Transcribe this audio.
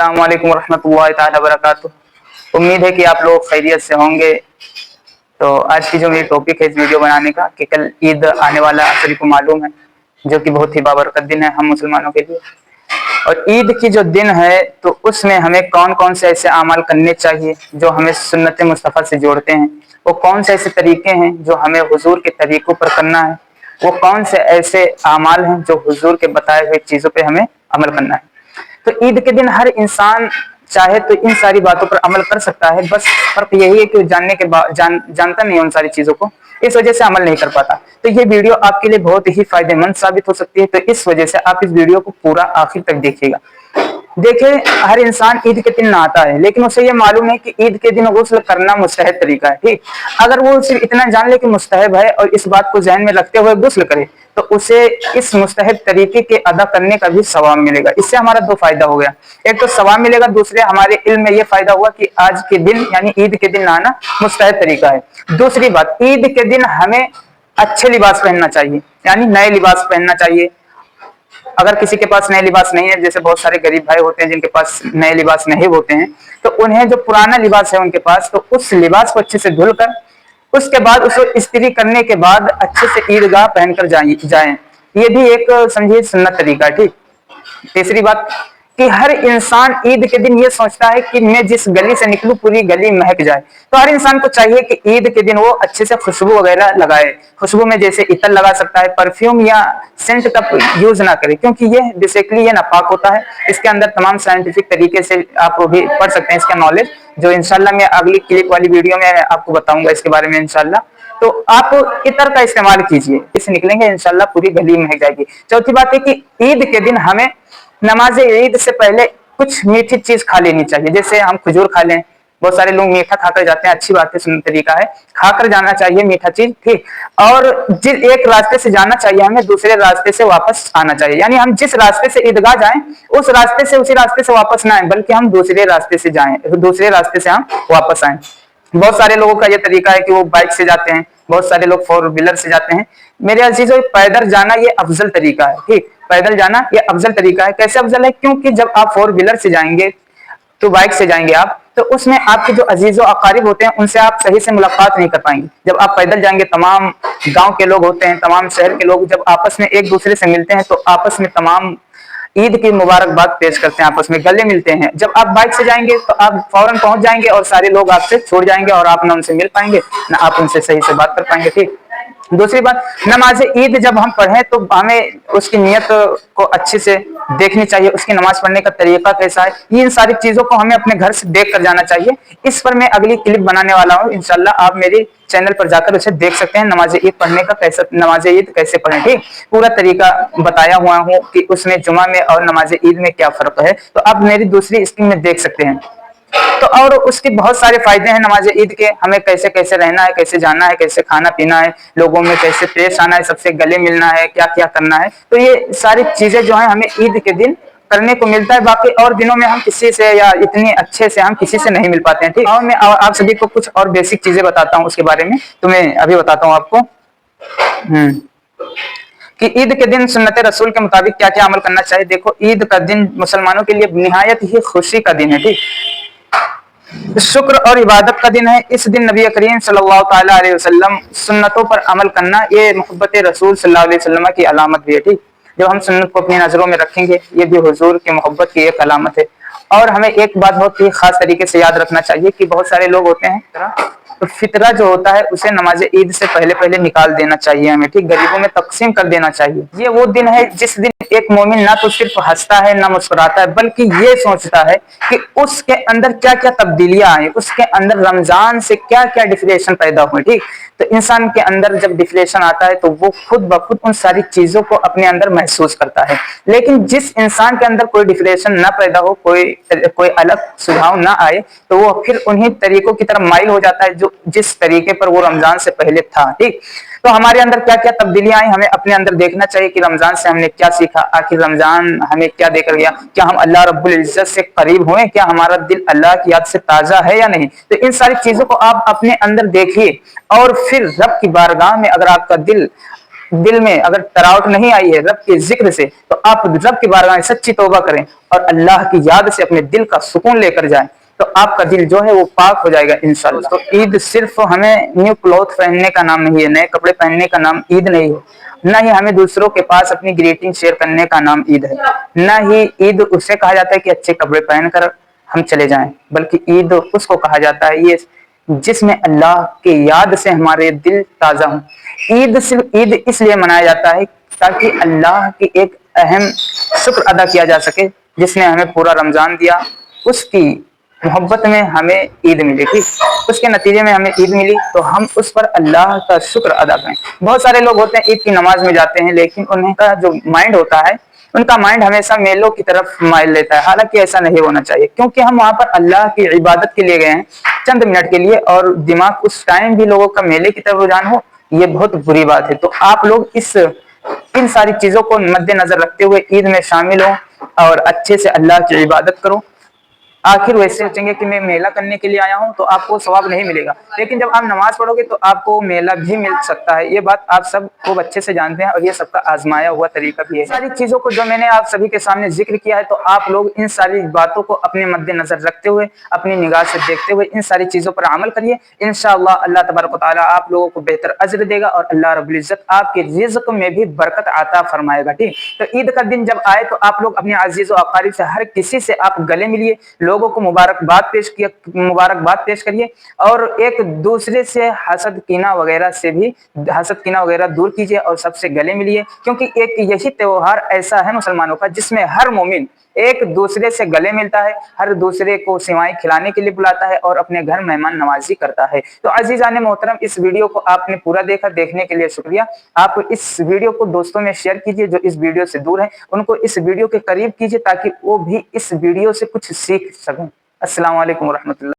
السلام علیکم ورحمۃ اللہ تعالی وبرکاتہ۔ امید ہے کہ آپ لوگ خیریت سے ہوں گے۔ تو آج کی جو میری ٹاپک ہے اس ویڈیو بنانے کا کہ کل عید آنے والا سبھی کو معلوم ہے، جو کہ بہت ہی بابرکت دن ہے ہم مسلمانوں کے لیے۔ اور عید کی جو دن ہے تو اس میں ہمیں کون کون سے ایسے اعمال کرنے چاہیے جو ہمیں سنت مصطفیٰ سے جوڑتے ہیں، وہ کون سے ایسے طریقے ہیں جو ہمیں حضور کے طریقوں پر کرنا ہے، وہ کون سے ایسے اعمال ہیں جو حضور کے بتائے ہوئے چیزوں پہ ہمیں عمل کرنا ہے۔ تو عید کے دن ہر انسان چاہے تو ان ساری باتوں پر عمل کر سکتا ہے، بس فرق یہی ہے کہ جانتا نہیں ہے ان ساری چیزوں کو، اس وجہ سے عمل نہیں کر پاتا۔ تو یہ ویڈیو آپ کے لیے بہت ہی فائدہ مند ثابت ہو سکتی ہے، تو اس وجہ سے آپ اس ویڈیو کو پورا آخر تک دیکھیے گا۔ دیکھیں، ہر انسان عید کے دن نہاتا ہے، لیکن اسے یہ معلوم ہے کہ عید کے دن غسل کرنا مستحب طریقہ ہے، ٹھیک۔ اگر وہ صرف اتنا جان لے کہ مستحب ہے اور اس بات کو ذہن میں رکھتے ہوئے غسل کرے تو اسے اس مستحب طریقے کے ادا کرنے کا بھی ثواب ملے گا۔ اس سے ہمارا دو فائدہ ہو گیا، ایک تو ثواب ملے گا، دوسرے ہمارے علم میں یہ فائدہ ہوا کہ آج کے دن یعنی عید کے دن نہانا مستحب طریقہ ہے۔ دوسری بات، عید کے دن ہمیں اچھے لباس پہننا چاہیے، یعنی نئے لباس پہننا چاہیے۔ اگر کسی کے پاس نئے لباس نہیں ہے، جیسے بہت سارے غریب بھائی ہوتے ہیں جن کے پاس نئے لباس نہیں ہوتے ہیں، تو انہیں جو پرانا لباس ہے ان کے پاس، تو اس لباس کو اچھے سے دھل کر اس کے بعد اسے استری کرنے کے بعد اچھے سے عیدگاہ پہن کر جائیں۔ یہ بھی ایک سمجھیے سنت طریقہ ہے، ٹھیک۔ تیسری بات کہ ہر انسان عید کے دن یہ سوچتا ہے کہ میں جس گلی سے نکلوں پوری گلی مہک جائے، تو ہر انسان کو چاہیے کہ عید کے دن وہ اچھے سے خوشبو وغیرہ لگائے۔ خوشبو میں جیسے عطر لگا سکتا ہے، پرفیوم یا سینٹ کا یوز نہ کرے، کیونکہ یہ بیسیکلی یہ ناپاک ہوتا ہے۔ اس کے اندر تمام سائنٹیفک طریقے سے آپ بھی پڑھ سکتے ہیں اس کا نالج، جو انشاءاللہ میں اگلی کلپ والی ویڈیو میں آپ کو بتاؤں گا اس کے بارے میں انشاءاللہ۔ تو آپ عطر کا استعمال کیجئے، اس سے نکلیں گے انشاءاللہ پوری گلی مہک جائے گی۔ چوتھی بات ہے کہ عید کے دن ہمیں نماز عید سے پہلے کچھ میٹھی چیز کھا لینی چاہیے، جیسے ہم کھجور کھا لیں۔ بہت سارے لوگ میٹھا کھا کر جاتے ہیں، اچھی بات ہے، سنت طریقہ ہے، کھا کر جانا چاہیے میٹھا چیز، ٹھیک۔ اور جس ایک راستے سے جانا چاہیے ہمیں، دوسرے راستے سے واپس آنا چاہیے، یعنی ہم جس راستے سے عیدگاہ جائیں اس راستے سے اسی راستے سے واپس نہ آئیں، بلکہ ہم دوسرے راستے سے جائیں، دوسرے راستے سے ہم واپس آئیں۔ بہت سارے لوگوں کا یہ طریقہ ہے کہ وہ بائک سے جاتے ہیں، بہت سارے لوگ فور ویلر سے جاتے ہیں۔ میرے عزیزو، پیدل جانا یہ افضل طریقہ ہے، ٹھیک۔ پیدل جانا یہ افضل طریقہ ہے۔ کیسے افضل ہے؟ کیونکہ جب آپ فور ویلر سے جائیں گے تو بائک سے جائیں گے آپ، تو اس میں آپ کے جو عزیز و اقارب ہوتے ہیں ان سے آپ صحیح سے ملاقات نہیں کر پائیں گے۔ جب آپ پیدل جائیں گے، تمام گاؤں کے لوگ ہوتے ہیں، تمام شہر کے لوگ جب آپس میں ایک دوسرے سے ملتے ہیں تو آپس میں تمام عید کی مبارکباد پیش کرتے ہیں، آپس میں گلے ملتے ہیں۔ جب آپ بائک سے جائیں گے تو آپ فوراً پہنچ جائیں گے اور سارے لوگ آپ سے چھوڑ جائیں گے اور آپ نہ ان سے مل پائیں گے نہ آپ ان سے صحیح سے بات کر پائیں گے، ٹھیک۔ دوسری بات، نماز عید جب ہم پڑھیں تو ہمیں اس کی نیت کو اچھے سے دیکھنی چاہیے، اس کی نماز پڑھنے کا طریقہ کیسا ہے، ان ساری چیزوں کو ہمیں اپنے گھر سے دیکھ کر جانا چاہیے۔ اس پر میں اگلی کلپ بنانے والا ہوں، انشاءاللہ آپ میری چینل پر جا کر اسے دیکھ سکتے ہیں، نماز عید پڑھنے کا نماز عید کیسے پڑھیں، ٹھیک۔ پورا طریقہ بتایا ہوا ہوں کہ اس میں جمعہ میں اور نماز عید میں کیا فرق ہے، تو آپ میری دوسری اسکرین میں دیکھ سکتے ہیں۔ تو اور اس کے بہت سارے فائدے ہیں نماز عید کے، ہمیں کیسے کیسے رہنا ہے، کیسے جانا ہے، کیسے کھانا پینا ہے، لوگوں میں کیسے پیش آنا ہے، سب سے گلے ملنا ہے، کیا کیا کرنا ہے۔ تو یہ ساری چیزیں جو ہیں ہمیں عید کے دن کرنے کو ملتا ہے، باقی اور دنوں میں ہم کسی سے یا اتنی اچھے سے ہم کسی سے نہیں مل پاتے ہیں، ٹھیک۔ اور میں آپ سبھی کو کچھ اور بیسک چیزیں بتاتا ہوں اس کے بارے میں، تو میں ابھی بتاتا ہوں آپ کو کہ عید کے دن سنت رسول کے مطابق کیا کیا عمل کرنا چاہیے۔ دیکھو، عید کا دن مسلمانوں کے لیے نہایت ہی خوشی کا دن ہے، ٹھیک، شکر اور عبادت کا دن ہے۔ اس دن نبی کریم صلی اللہ تعالی علیہ وسلم سنتوں پر عمل کرنا یہ محبت رسول صلی اللہ علیہ وسلم کی علامت بھی ہے، ٹھیک۔ جب ہم سنت کو اپنی نظروں میں رکھیں گے، یہ بھی حضور کی محبت کی ایک علامت ہے۔ اور ہمیں ایک بات بہت ہی خاص طریقے سے یاد رکھنا چاہیے کہ بہت سارے لوگ ہوتے ہیں، تو فطرہ جو ہوتا ہے اسے نماز عید سے پہلے نکال دینا چاہیے ہمیں، ٹھیک، غریبوں میں تقسیم کر دینا چاہیے۔ یہ وہ دن ہے جس دن ایک مومن نہ تو صرف ہنستا ہے نہ مسکراتا ہے، بلکہ یہ سوچتا ہے کہ اس کے اندر کیا کیا تبدیلیاں آئیں، اس کے اندر رمضان سے کیا کیا ڈیفلیشن پیدا ہوئے، ٹھیک۔ تو انسان کے اندر جب ڈیفلیشن آتا ہے تو وہ خود بخود ان ساری چیزوں کو اپنے اندر محسوس کرتا ہے۔ لیکن جس انسان کے اندر کوئی ڈیفلیشن نہ پیدا ہو، کوئی الگ سجھاؤ نہ آئے، تو وہ پھر انہی طریقوں کی طرف مائل ہو جاتا ہے جس طریقے پر وہ رمضان سے پہلے تھا، ٹھیک۔ تو ہمارے اندر کیا کیا تبدیلیاں آئیں، ہمیں اپنے اندر دیکھنا چاہیے کہ رمضان سے ہم نے کیا سیکھا، آخر رمضان ہمیں کیا دے کر گیا، کیا ہم اللہ رب العزت سے قریب ہوئے، کیا ہمارا دل اللہ کی یاد سے تازہ ہے یا نہیں۔ تو ان ساری چیزوں کو آپ اپنے اندر دیکھیے اور پھر رب کی بارگاہ میں اگر آپ کا دل دل میں اگر تراوٹ نہیں آئی ہے رب کے ذکر سے تو آپ رب کی بارگاہ میں سچی توبہ کریں اور اللہ کی یاد سے اپنے دل کا سکون لے کر جائیں تو آپ کا دل جو ہے وہ پاک ہو جائے گا انشاءاللہ۔ تو عید صرف ہمیں نیو کلوتھ پہننے کا نام نہیں ہے، نئے کپڑے پہننے کا نام عید نہیں ہے، نہ ہی ہمیں دوسروں کے پاس اپنی گریٹنگ شیئر کرنے کا نام عید ہے، نہ ہی عید اسے کہا جاتا ہے کہ اچھے کپڑے پہن کر ہم چلے جائیں، بلکہ عید اس کو کہا جاتا ہے یہ جس میں اللہ کی یاد سے ہمارے دل تازہ ہوں۔ عید صرف عید اس لیے منایا جاتا ہے تاکہ اللہ کی ایک اہم شکر ادا کیا جا سکے جس نے ہمیں پورا رمضان دیا، اس کی محبت میں ہمیں عید ملی تھی، اس کے نتیجے میں ہمیں عید ملی تو ہم اس پر اللہ کا شکر ادا کریں۔ بہت سارے لوگ ہوتے ہیں عید کی نماز میں جاتے ہیں لیکن ان کا جو مائنڈ ہوتا ہے ان کا مائنڈ ہمیشہ میلوں کی طرف مائل لیتا ہے، حالانکہ ایسا نہیں ہونا چاہیے کیونکہ ہم وہاں پر اللہ کی عبادت کے لیے گئے ہیں چند منٹ کے لیے، اور دماغ اس ٹائم بھی لوگوں کا میلے کی طرف رجحان ہو یہ بہت بری بات ہے۔ تو آپ لوگ ان ساری چیزوں کو مد نظر رکھتے ہوئے عید میں شامل ہوں اور اچھے سے اللہ کی عبادت کرو۔ آخر ویسے سوچیں گے کہ میں میلہ کرنے کے لیے آیا ہوں تو آپ کو ثواب نہیں ملے گا، لیکن جب آپ نماز پڑھو گے تو آپ کو میلہ بھی مل سکتا ہے، یہ بات آپ سب خوب اچھے سے جانتے ہیں اور یہ سب کا آزمایا ہوا طریقہ بھی ہے۔ ساری چیزوں کو جو میں نے آپ سبھی کے سامنے ذکر کیا ہے تو آپ لوگ ان ساری باتوں کو اپنے مد نظر رکھتے ہوئے اپنی نگاہ سے دیکھتے ہوئے ان ساری چیزوں پر عمل کریے، انشاءاللہ اللہ تبارک و تعالیٰ آپ لوگوں کو بہتر اجر دے گا اور اللہ رب العزت آپ کے رزق میں بھی برکت عطا فرمائے گا۔ ٹھیک، تو عید کا دن جب آئے تو آپ لوگ اپنے عزیز و اقارب سے ہر کسی سے آپ گلے ملیے، لوگوں کو مبارکباد پیش کریے اور ایک دوسرے سے حسد کینہ وغیرہ دور کیجیے اور سب سے گلے ملیے، کیونکہ ایک یہی تہوار ایسا ہے مسلمانوں کا جس میں ہر مومن ایک دوسرے سے گلے ملتا ہے، ہر دوسرے کو سیوائیں کھلانے کے لیے بلاتا ہے اور اپنے گھر مہمان نوازی کرتا ہے۔ تو عزیزان محترم اس ویڈیو کو آپ نے پورا دیکھا، دیکھنے کے لیے شکریہ۔ آپ اس ویڈیو کو دوستوں میں شیئر کیجیے، جو اس ویڈیو سے دور ہیں ان کو اس ویڈیو کے قریب کیجیے تاکہ وہ بھی اس ویڈیو سے کچھ سیکھ سکیں۔ السلام علیکم ورحمۃ اللہ۔